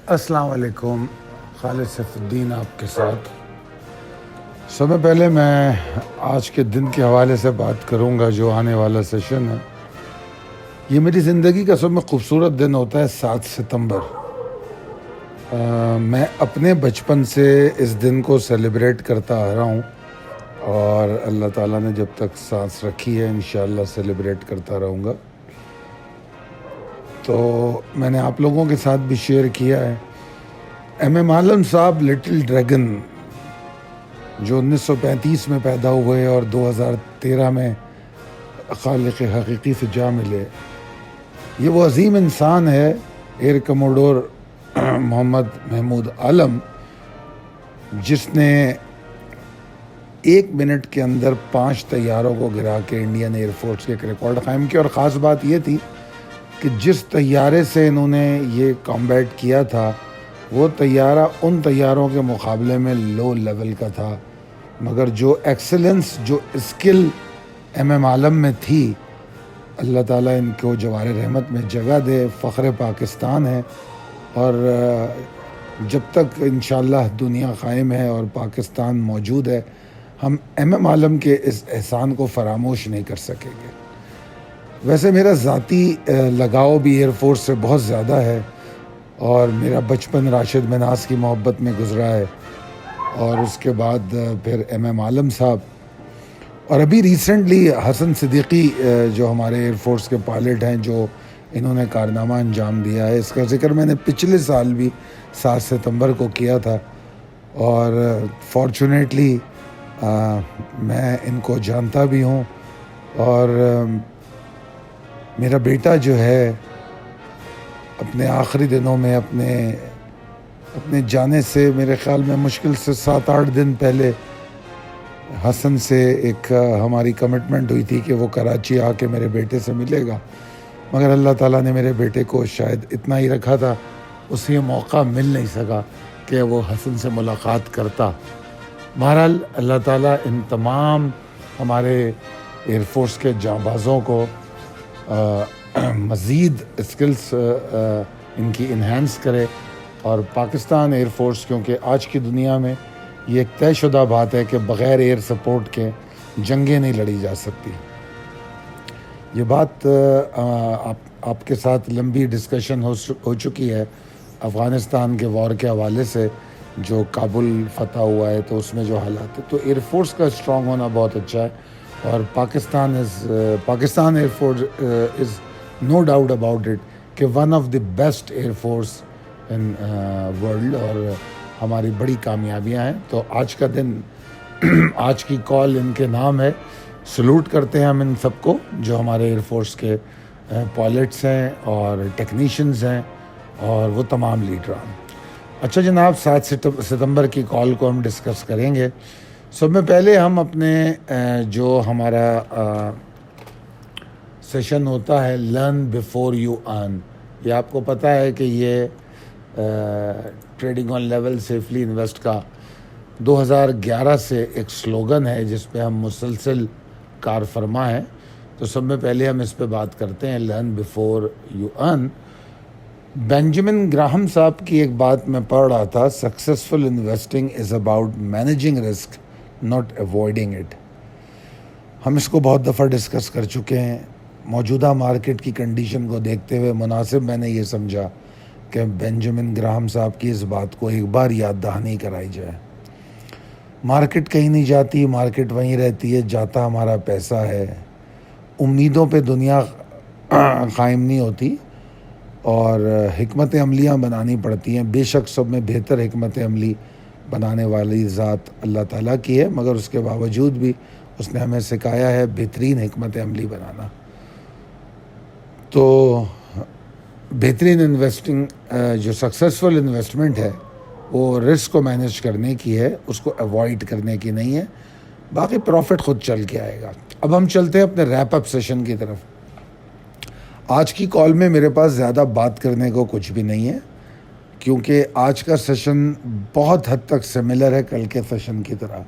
السلام علیکم، خالد سیف الدین آپ کے ساتھ۔ سب سے پہلے میں آج کے دن کے حوالے سے بات کروں گا جو آنے والا سیشن ہے۔ یہ میری زندگی کا سب میں خوبصورت دن ہوتا ہے 7 ستمبر۔ میں اپنے بچپن سے اس دن کو سیلیبریٹ کرتا آ رہا ہوں اور اللہ تعالیٰ نے جب تک سانس رکھی ہے انشاءاللہ سیلیبریٹ کرتا رہوں گا۔ تو میں نے آپ لوگوں کے ساتھ بھی شیئر کیا ہے، ایم عالم صاحب لٹل ڈریگن جو 1935 میں پیدا ہوئے اور 2013 میں خالق حقیقی سے جا ملے، یہ وہ عظیم انسان ہے ایئر کموڈور محمد محمود عالم، جس نے 1 منٹ کے اندر 5 طیاروں کو گرا کے انڈین ایئر فورس کے ایک ریکارڈ قائم کیا۔ اور خاص بات یہ تھی کہ جس طیارے سے انہوں نے یہ کامبیٹ کیا تھا وہ طیارہ ان طیاروں کے مقابلے میں لو لیول کا تھا، مگر جو ایکسلنس، جو اسکل ایم عالم میں تھی، اللہ تعالیٰ ان کو جوار رحمت میں جگہ دے، فخر پاکستان ہے۔ اور جب تک انشاءاللہ دنیا قائم ہے اور پاکستان موجود ہے، ہم ایم عالم کے اس احسان کو فراموش نہیں کر سکیں گے۔ ویسے میرا ذاتی لگاؤ بھی ایئر فورس سے بہت زیادہ ہے اور میرا بچپن راشد مناس کی محبت میں گزرا ہے، اور اس کے بعد پھر ایم عالم صاحب، اور ابھی ریسنٹلی حسن صدیقی جو ہمارے ایئر فورس کے پائلٹ ہیں، جو انہوں نے کارنامہ انجام دیا ہے، اس کا ذکر میں نے پچھلے سال بھی 7 ستمبر کو کیا تھا۔ اور فارچونیٹلی میں ان کو جانتا بھی ہوں، اور میرا بیٹا جو ہے اپنے آخری دنوں میں اپنے جانے سے میرے خیال میں مشکل سے 7-8 دن پہلے حسن سے ایک ہماری کمٹمنٹ ہوئی تھی کہ وہ کراچی آ کے میرے بیٹے سے ملے گا، مگر اللہ تعالیٰ نے میرے بیٹے کو شاید اتنا ہی رکھا تھا، اسے یہ موقع مل نہیں سکا کہ وہ حسن سے ملاقات کرتا۔ بہرحال اللہ تعالیٰ ان تمام ہمارے ایئر فورس کے جانبازوں کو مزید اسکلس ان کی انہینس کرے، اور پاکستان ایئر فورس، کیونکہ آج کی دنیا میں یہ ایک طے شدہ بات ہے کہ بغیر ایئر سپورٹ کے جنگیں نہیں لڑی جا سکتی۔ یہ بات آپ کے ساتھ لمبی ڈسکشن ہو چکی ہے افغانستان کے وار کے حوالے سے، جو کابل فتح ہوا ہے تو اس میں جو حالات ہے، تو ایئر فورس کا اسٹرانگ ہونا بہت اچھا ہے، اور Pakistan air force is no doubt about it کہ one of the best air force in world, اور ہماری بڑی کامیابیاں ہیں۔ تو آج کا دن آج کی کال ان کے نام ہے، سلوٹ کرتے ہیں ہم ان سب کو جو ہمارے ایئر فورس کے پائلٹس ہیں اور ٹیکنیشینز ہیں اور وہ تمام لیڈران۔ اچھا جناب، 7 ستمبر کی کال کو ہم ڈسکس کریں گے۔ سب میں پہلے ہم اپنے جو ہمارا سیشن ہوتا ہے لرن بیفور یو ارن، یہ آپ کو پتہ ہے کہ یہ ٹریڈنگ آن لیول سیفلی انویسٹ کا 2011 سے ایک سلوگن ہے جس پہ ہم مسلسل کار فرما ہیں۔ تو سب میں پہلے ہم اس پہ بات کرتے ہیں learn before you earn. Benjamin Graham صاحب کی ایک بات میں پڑھ رہا تھا، successful investing is about managing risk not avoiding it. ہم اس کو بہت دفعہ ڈسکس کر چکے ہیں۔ موجودہ مارکیٹ کی کنڈیشن کو دیکھتے ہوئے مناسب میں نے یہ سمجھا کہ بینجامن گراہم صاحب کی اس بات کو ایک بار یاد دہانی کرائی جائے۔ مارکیٹ کہیں نہیں جاتی، مارکیٹ وہیں رہتی ہے، جاتا ہمارا پیسہ ہے۔ امیدوں پہ دنیا قائم نہیں ہوتی، اور حکمت عملیاں بنانی پڑتی ہیں۔ بے شک سب میں بہتر حکمت عملی بنانے والی ذات اللہ تعالیٰ کی ہے، مگر اس کے باوجود بھی اس نے ہمیں سکھایا ہے بہترین حکمت عملی بنانا۔ تو بہترین انویسٹنگ جو سکسیزفل انویسٹمنٹ ہے وہ رسک کو مینیج کرنے کی ہے، اس کو ایوائڈ کرنے کی نہیں ہے، باقی پروفٹ خود چل کے آئے گا۔ اب ہم چلتے ہیں اپنے ریپ اپ سیشن کی طرف۔ آج کی کال میں میرے پاس زیادہ بات کرنے کو کچھ بھی نہیں ہے، کیونکہ آج کا سیشن بہت حد تک سملر ہے کل کے سیشن کی طرح۔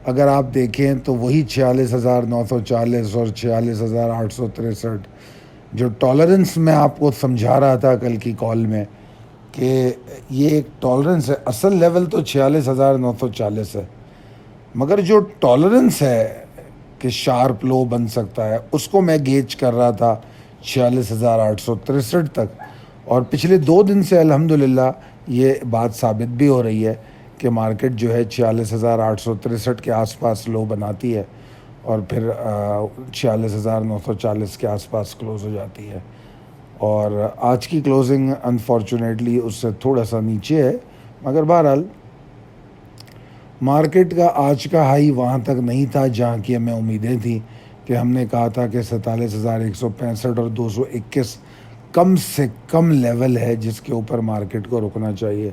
اگر آپ دیکھیں تو وہی 46,940 اور 46,863 جو ٹالرنس میں آپ کو سمجھا رہا تھا کل کی کال میں کہ یہ ایک ٹالرنس ہے. اصل لیول تو 46,940 ہے, مگر جو ٹالرنس ہے کہ شارپ لو بن سکتا ہے اس کو میں گیج کر رہا تھا 46,863 تک, اور پچھلے 2 دن سے الحمدللہ یہ بات ثابت بھی ہو رہی ہے کہ مارکیٹ جو ہے 46,863 کے آس پاس لو بناتی ہے اور پھر 46,940 کے آس پاس کلوز ہو جاتی ہے. اور آج کی کلوزنگ انفارچونیٹلی اس سے تھوڑا سا نیچے ہے, مگر بہرحال مارکیٹ کا آج کا ہائی وہاں تک نہیں تھا جہاں کی ہمیں امیدیں تھیں کہ ہم نے کہا تھا کہ 47,165 اور 221 کم سے کم لیول ہے جس کے اوپر مارکیٹ کو رکنا چاہیے.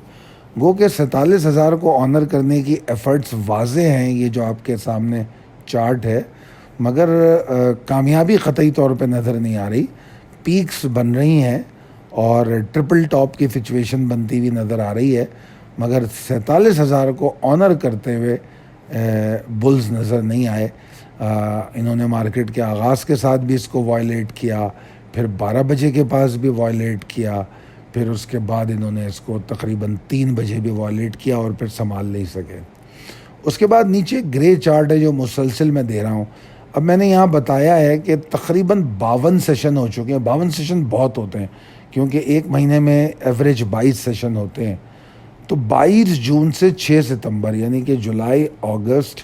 گو کہ 47,000 کو آنر کرنے کی ایفرٹس واضح ہیں, یہ جو آپ کے سامنے چارٹ ہے, مگر کامیابی قطعی طور پہ نظر نہیں آ رہی. پیکس بن رہی ہیں اور ٹرپل ٹاپ کی سچویشن بنتی ہوئی نظر آ رہی ہے, مگر 47,000 کو آنر کرتے ہوئے بلز نظر نہیں آئے. انہوں نے مارکیٹ کے آغاز کے ساتھ بھی اس کو وائلیٹ کیا, پھر 12 بجے کے پاس بھی وائلیٹ کیا, پھر اس کے بعد انہوں نے اس کو تقریباً 3 بجے بھی وائلیٹ کیا اور پھر سنبھال نہیں سکے. اس کے بعد نیچے گرے چارٹ ہے جو مسلسل میں دے رہا ہوں. اب میں نے یہاں بتایا ہے کہ تقریباً 52 سیشن ہو چکے ہیں. 52 سیشن بہت ہوتے ہیں کیونکہ ایک مہینے میں ایوریج 22 سیشن ہوتے ہیں. تو 22 جون سے 6 ستمبر یعنی کہ جولائی اگست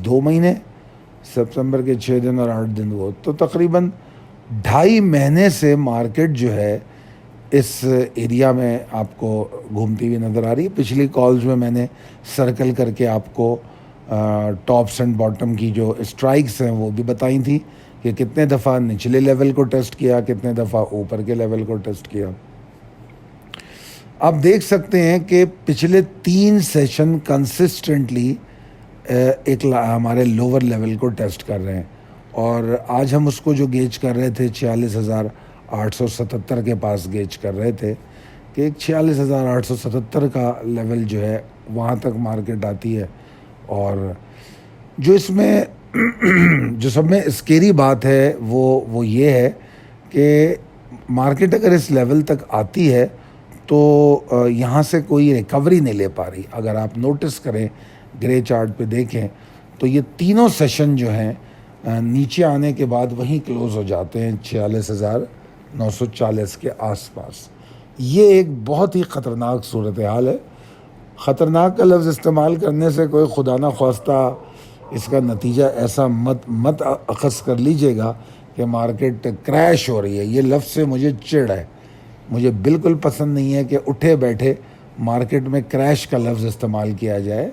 2 مہینے, ستمبر کے 6 دن اور 8 دن وہ, تو تقریباً 2.5 مہینے سے مارکیٹ جو ہے اس ایریا میں آپ کو گھومتی ہوئی نظر آ رہی ہے. پچھلی کالز میں نے سرکل کر کے آپ کو ٹاپس اینڈ باٹم کی جو اسٹرائکس ہیں وہ بھی بتائی تھیں کہ کتنے دفعہ نچلے لیول کو ٹیسٹ کیا, کتنے دفعہ اوپر کے لیول کو ٹیسٹ کیا. آپ دیکھ سکتے ہیں کہ پچھلے 3 سیشن کنسسٹنٹلی ایک ہمارے لوور لیول کو ٹیسٹ کر رہے ہیں, اور آج ہم اس کو جو گیج کر رہے تھے 46,877 کے پاس گیج کر رہے تھے کہ ایک 46,877 کا لیول جو ہے وہاں تک مارکیٹ آتی ہے. اور جو اس میں جو سب میں اسکیری بات ہے وہ یہ ہے کہ مارکیٹ اگر اس لیول تک آتی ہے تو یہاں سے کوئی ریکوری نہیں لے پا رہی. اگر آپ نوٹس کریں گرے چارٹ پہ دیکھیں تو یہ تینوں سیشن جو ہیں نیچے آنے کے بعد وہیں کلوز ہو جاتے ہیں 46,940 کے آس پاس. یہ ایک بہت ہی خطرناک صورتحال ہے. خطرناک کا لفظ استعمال کرنے سے کوئی خدا نہ خواستہ اس کا نتیجہ ایسا مت اخذ کر لیجئے گا کہ مارکیٹ کریش ہو رہی ہے. یہ لفظ سے مجھے چڑ ہے, مجھے بالکل پسند نہیں ہے کہ اٹھے بیٹھے مارکیٹ میں کریش کا لفظ استعمال کیا جائے.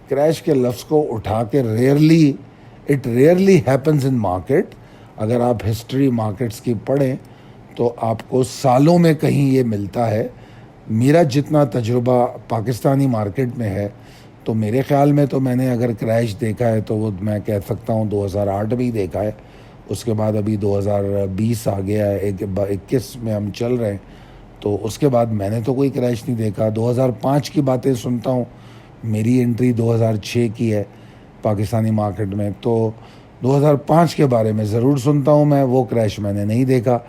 کریش کے لفظ کو اٹھا کے it rarely happens in market. اگر آپ ہسٹری مارکیٹس کی پڑھیں تو آپ کو سالوں میں کہیں یہ ملتا ہے. میرا جتنا تجربہ پاکستانی مارکیٹ میں ہے تو میرے خیال میں تو میں نے اگر کریش دیکھا ہے تو وہ میں کہہ سکتا ہوں 2008 میں ہی دیکھا ہے. اس کے بعد ابھی 2020 آ گیا ہے, 21 میں ہم چل رہے ہیں, تو اس کے بعد میں نے تو کوئی کریش نہیں دیکھا. 2005 کی باتیں سنتا ہوں, میری انٹری 2006 کی ہے پاکستانی مارکیٹ میں, تو 2005 کے بارے میں ضرور سنتا ہوں میں, وہ کریش میں نے نہیں دیکھا.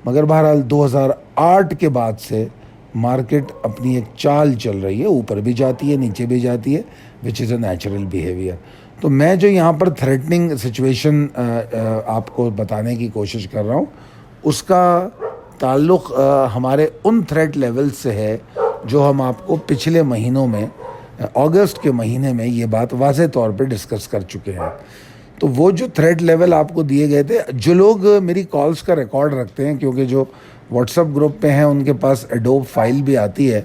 مگر بہرحال 2008 کے بعد سے مارکیٹ اپنی ایک چال چل رہی ہے, اوپر بھی جاتی ہے نیچے بھی جاتی ہے, وچ از اے نیچرل بیہیویئر. تو میں جو یہاں پر تھریٹننگ سچویشن آپ کو بتانے کی کوشش کر رہا ہوں اس کا تعلق ہمارے ان تھریٹ لیول سے ہے جو ہم آپ کو پچھلے مہینوں میں اگست کے مہینے میں یہ بات واضح طور پہ ڈسکس کر چکے ہیں. تو وہ جو تھریٹ لیول آپ کو دیے گئے تھے, جو لوگ میری کالز کا ریکارڈ رکھتے ہیں, کیونکہ جو واٹس ایپ گروپ پہ ہیں ان کے پاس ایڈوب فائل بھی آتی ہے,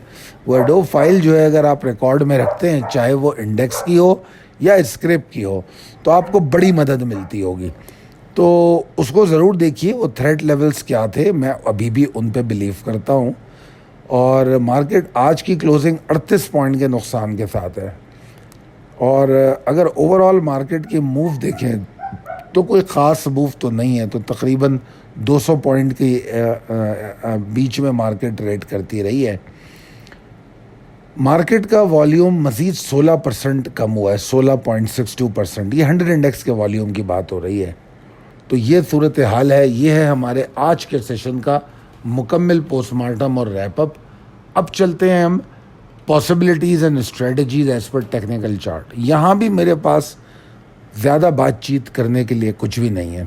وہ ایڈوب فائل جو ہے اگر آپ ریکارڈ میں رکھتے ہیں چاہے وہ انڈیکس کی ہو یا اسکرپٹ کی ہو تو آپ کو بڑی مدد ملتی ہوگی. تو اس کو ضرور دیکھیے وہ تھریٹ لیولز کیا تھے. میں ابھی بھی ان پہ بلیو کرتا ہوں, اور مارکیٹ آج کی کلوزنگ 38 پوائنٹ کے نقصان کے ساتھ ہے. اور اگر اوور آل مارکیٹ کی موو دیکھیں تو کوئی خاص موو تو نہیں ہے, تو تقریباً 200 پوائنٹ کی بیچ میں مارکیٹ ریٹ کرتی رہی ہے. مارکیٹ کا والیوم مزید 16% کم ہوا ہے, 16.62%. یہ 100 انڈیکس کے والیوم کی بات ہو رہی ہے. تو یہ صورتحال ہے, یہ ہے ہمارے آج کے سیشن کا مکمل پوسٹ مارٹم اور ریپ اپ. اب چلتے ہیں ہم possibilities and strategies as per technical chart. یہاں بھی میرے پاس زیادہ بات چیت کرنے کے لیے کچھ بھی نہیں ہے,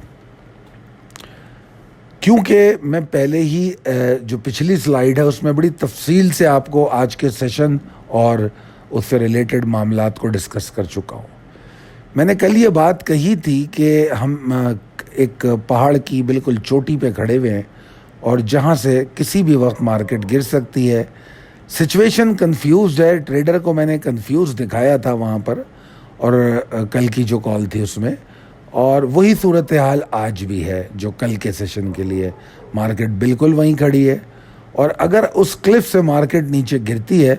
کیونکہ میں پہلے ہی جو پچھلی سلائیڈ ہے اس میں بڑی تفصیل سے آپ کو آج کے سیشن اور اس سے ریلیٹڈ معاملات کو ڈسکس کر چکا ہوں. میں نے کل یہ بات کہی تھی کہ ہم ایک پہاڑ کی بالکل چوٹی پہ کھڑے ہوئے ہیں اور جہاں سے کسی بھی وقت مارکیٹ گر سکتی ہے. سچویشن کنفیوزڈ ہے. ٹریڈر کو میں نے کنفیوز دکھایا تھا وہاں پر اور کل کی جو کال تھی اس میں, اور وہی صورتحال آج بھی ہے جو کل کے سیشن کے لیے. مارکیٹ بالکل وہیں کھڑی ہے, اور اگر اس کلف سے مارکیٹ نیچے گرتی ہے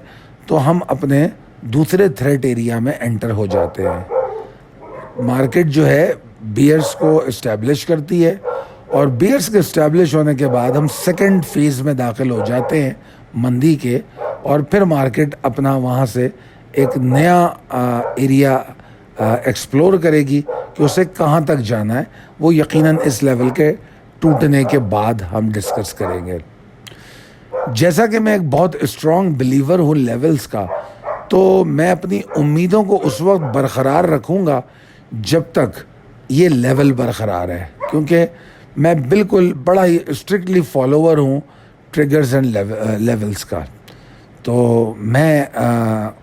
تو ہم اپنے دوسرے تھریٹ ایریا میں انٹر ہو جاتے ہیں. مارکیٹ جو ہے بیئرز کو اسٹیبلش کرتی ہے, اور بیئرز کے اسٹیبلش ہونے کے بعد ہم سیکنڈ فیز میں داخل ہو جاتے ہیں مندی کے, اور پھر مارکیٹ اپنا وہاں سے ایک نیا ایریا ایکسپلور کرے گی کہ اسے کہاں تک جانا ہے. وہ یقیناً اس لیول کے ٹوٹنے کے بعد ہم ڈسکس کریں گے. جیسا کہ میں ایک بہت اسٹرانگ بلیور ہوں لیولز کا, تو میں اپنی امیدوں کو اس وقت برقرار رکھوں گا جب تک یہ لیول برقرار ہے, کیونکہ میں بالکل بڑا ہی اسٹرکٹلی فالوور ہوں ٹریگرز اینڈ لیولز کا. تو میں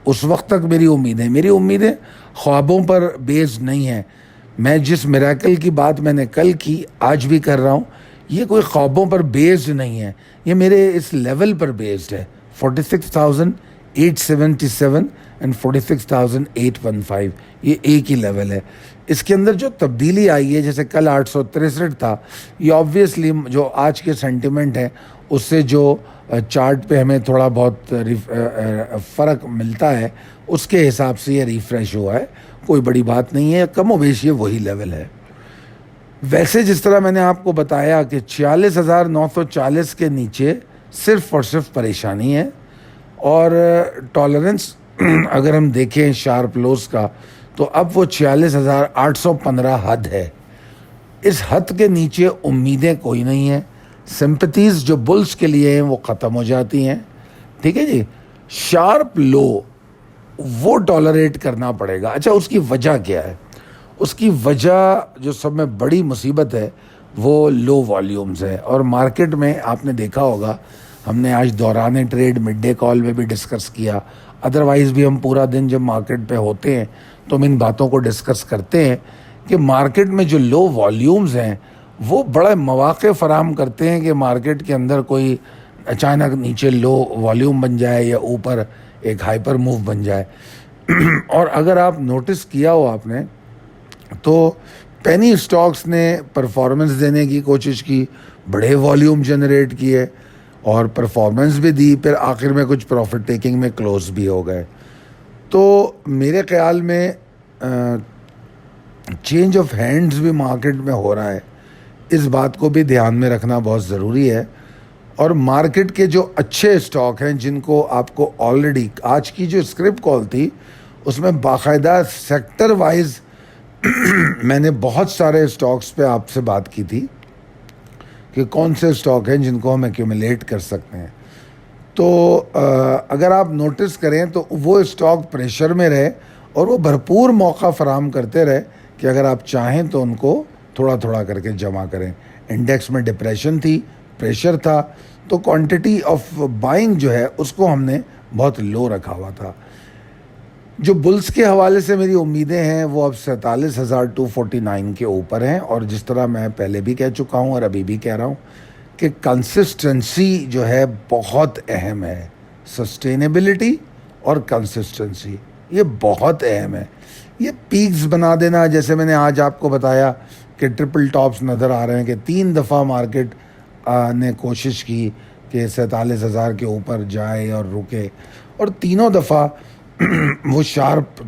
اس وقت تک میری امیدیں خوابوں پر بیسڈ نہیں ہیں. میں جس میریکل کی بات میں نے کل کی آج بھی کر رہا ہوں, یہ کوئی خوابوں پر بیسڈ نہیں ہے, یہ میرے اس لیول پر بیسڈ ہے. 46,877 اینڈ 46,815 یہ ایک ہی لیول ہے. اس کے اندر جو تبدیلی آئی ہے, جیسے کل 863 تھا, یہ آبویسلی جو آج کے سینٹیمنٹ ہے اس سے جو چارٹ پہ ہمیں تھوڑا بہت فرق ملتا ہے اس کے حساب سے یہ ریفریش ہوا ہے. کوئی بڑی بات نہیں ہے, کم و بیش یہ وہی لیول ہے. ویسے جس طرح میں نے آپ کو بتایا کہ 46,940 کے نیچے صرف اور صرف پریشانی ہے, اور ٹالرنس اگر ہم دیکھیں شارپ لوز کا تو اب وہ 46,815 حد ہے. اس حد کے نیچے امیدیں کوئی نہیں ہیں. سمپتیز جو بلز کے لیے ہیں وہ ختم ہو جاتی ہیں. ٹھیک ہے جی, شارپ لو وہ ٹالریٹ کرنا پڑے گا. اچھا, اس کی وجہ کیا ہے؟ اس کی وجہ جو سب میں بڑی مصیبت ہے وہ لو والیومز ہے. اور مارکیٹ میں آپ نے دیکھا ہوگا, ہم نے آج دوران ٹریڈ مڈ ڈے کال میں بھی ڈسکس کیا, ادروائز بھی ہم پورا دن جب مارکیٹ پہ ہوتے ہیں تو ہم ان باتوں کو ڈسکس کرتے ہیں کہ مارکیٹ میں جو لو والیومز ہیں وہ بڑے مواقع فراہم کرتے ہیں کہ مارکیٹ کے اندر کوئی اچانک نیچے لو والیوم بن جائے یا اوپر ایک ہائپر موو بن جائے. اور اگر آپ نوٹس کیا ہو آپ نے تو پینی سٹاکس نے پرفارمنس دینے کی کوشش کی, بڑے والیوم جنریٹ کیے اور پرفارمنس بھی دی, پھر آخر میں کچھ پروفٹ ٹیکنگ میں کلوز بھی ہو گئے. تو میرے خیال میں چینج آف ہینڈز بھی مارکیٹ میں ہو رہا ہے, اس بات کو بھی دھیان میں رکھنا بہت ضروری ہے. اور مارکیٹ کے جو اچھے اسٹاک ہیں جن کو آپ کو آلریڈی آج کی جو اسکرپٹ کال تھی اس میں باقاعدہ سیکٹر وائز میں نے بہت سارے اسٹاکس پہ آپ سے بات کی تھی کہ کون سے اسٹاک ہیں جن کو ہم ایکیومولیٹ کر سکتے ہیں. تو اگر آپ نوٹس کریں تو وہ اسٹاک پریشر میں رہے اور وہ بھرپور موقع فراہم کرتے رہے کہ اگر آپ چاہیں تو ان کو تھوڑا تھوڑا کر کے جمع کریں. انڈیکس میں ڈپریشن تھی, پریشر تھا, تو کوانٹٹی آف بائنگ جو ہے اس کو ہم نے بہت لو رکھا ہوا تھا. جو بلز کے حوالے سے میری امیدیں ہیں وہ اب 47,249 کے اوپر ہیں, اور جس طرح میں پہلے بھی کہہ چکا ہوں اور ابھی بھی کہہ رہا ہوں کہ کنسسٹنسی جو ہے بہت اہم ہے. سسٹینیبلٹی اور کنسسٹنسی یہ بہت اہم ہے. یہ پیکس بنا دینا, جیسے میں نے آج آپ کو بتایا کہ ٹرپل ٹاپس نظر آ رہے ہیں کہ 3 دفعہ مارکیٹ نے کوشش کی کہ 47,000 کے اوپر جائے اور رکے, اور تینوں دفعہ وہ شارپ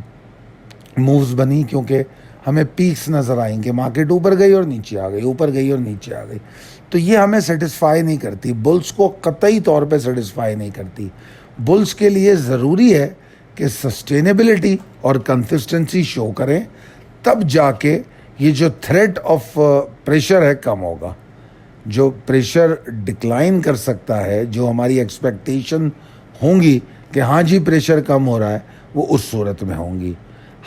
مووز بنی کیونکہ ہمیں پیکس نظر آئیں کہ مارکیٹ اوپر گئی اور نیچے آ گئی, اوپر گئی اور نیچے آ گئی. تو یہ ہمیں سیٹسفائی نہیں کرتی, بلز کو قطعی طور پہ سیٹسفائی نہیں کرتی. بلز کے لیے ضروری ہے کہ سسٹینیبلٹی اور کنسسٹنسی شو کریں, تب جا کے یہ جو تھریٹ آف پریشر ہے کم ہوگا. جو پریشر ڈکلائن کر سکتا ہے, جو ہماری ایکسپیکٹیشن ہوں گی کہ ہاں جی پریشر کم ہو رہا ہے, وہ اس صورت میں ہوں گی.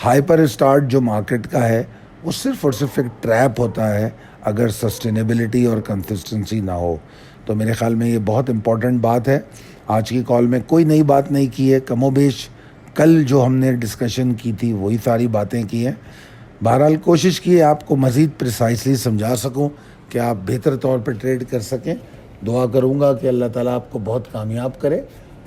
ہائپر اسٹارٹ جو مارکیٹ کا ہے وہ صرف اور صرف ایک ٹریپ ہوتا ہے اگر سسٹینیبلٹی اور کنسسٹنسی نہ ہو. تو میرے خیال میں یہ بہت امپورٹنٹ بات ہے. آج کی کال میں کوئی نئی بات نہیں کی ہے, کم و بیش کل جو ہم نے ڈسکشن کی تھی وہی ساری باتیں کی ہیں. بہرحال کوشش کی ہے آپ کو مزید پریسائسلی سمجھا سکوں کہ آپ بہتر طور پہ ٹریڈ کر سکیں. دعا کروں گا کہ اللہ تعالیٰ آپ کو بہت کامیاب کرے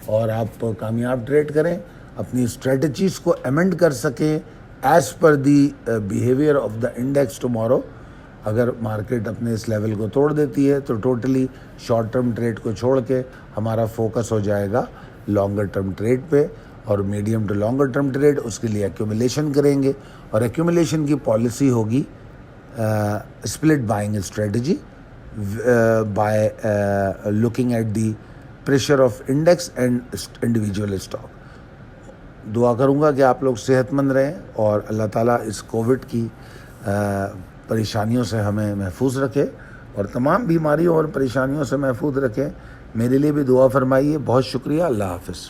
اور آپ کامیاب ٹریڈ کریں, اپنی اسٹریٹجیز کو امینڈ کر سکیں as per the behaviour of the index tomorrow. اگر مارکیٹ اپنے اس لیول کو توڑ دیتی ہے تو ٹوٹلی شارٹ ٹرم ٹریڈ کو چھوڑ کے ہمارا فوکس ہو جائے گا لانگر ٹرم ٹریڈ پہ, اور medium to longer term trade اس کے لیے ایکیومولیشن کریں گے, اور ایکیومولیشن کی پالیسی ہوگی split buying strategy by looking at the pressure of index and individual stock. دعا کروں گا کہ آپ لوگ صحت مند رہیں اور اللہ تعالیٰ اس کووڈ کی پریشانیوں سے ہمیں محفوظ رکھے اور تمام بیماریوں اور پریشانیوں سے محفوظ رکھے. میرے لیے بھی دعا فرمائیے. بہت شکریہ. اللہ حافظ.